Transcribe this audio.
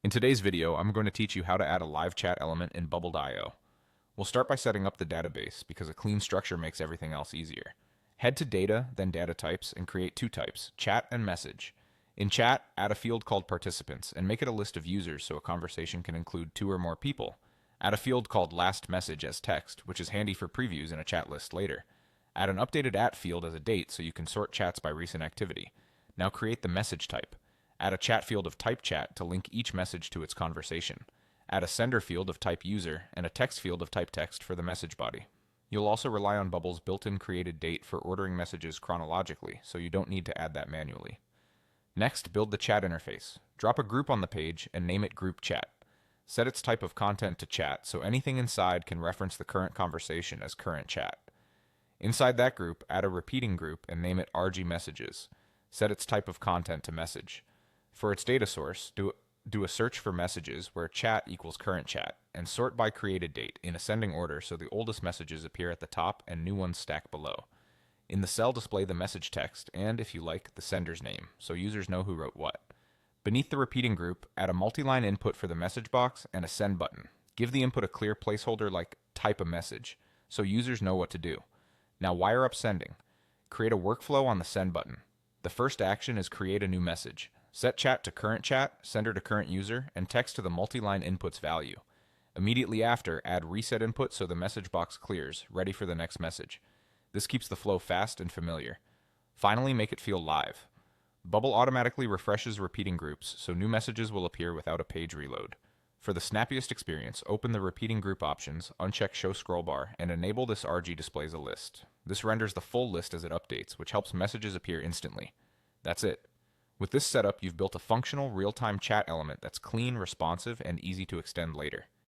In today's video, I'm going to teach you how to add a live chat element in Bubble.io. We'll start by setting up the database because a clean structure makes everything else easier. Head to Data, then Data Types, and create two types, Chat and Message. In Chat, add a field called Participants and make it a list of users so a conversation can include two or more people. Add a field called Last Message as text, which is handy for previews in a chat list later. Add an updated @ field as a date so you can sort chats by recent activity. Now create the message type. Add a chat field of type chat to link each message to its conversation. Add a sender field of type user and a text field of type text for the message body. You'll also rely on Bubble's built-in created date for ordering messages chronologically, so you don't need to add that manually. Next, build the chat interface. Drop a group on the page and name it Group Chat. Set its type of content to chat, so anything inside can reference the current conversation as current chat. Inside that group, add a repeating group and name it RG Messages. Set its type of content to message. For its data source, do a search for messages where chat equals current chat, and sort by created date in ascending order so the oldest messages appear at the top and new ones stack below. In the cell, display the message text and, if you like, the sender's name, so users know who wrote what. Beneath the repeating group, add a multi-line input for the message box and a send button. Give the input a clear placeholder like type a message, so users know what to do. Now wire up sending. Create a workflow on the send button. The first action is create a new message. Set chat to current chat, sender to current user, and text to the multi-line input's value. Immediately after, add reset input so the message box clears, ready for the next message. This keeps the flow fast and familiar. Finally, make it feel live. Bubble automatically refreshes repeating groups, so new messages will appear without a page reload. For the snappiest experience, open the repeating group options, uncheck Show Scroll Bar, and enable this RG displays a list. This renders the full list as it updates, which helps messages appear instantly. That's it. With this setup, you've built a functional, real-time chat element that's clean, responsive, and easy to extend later.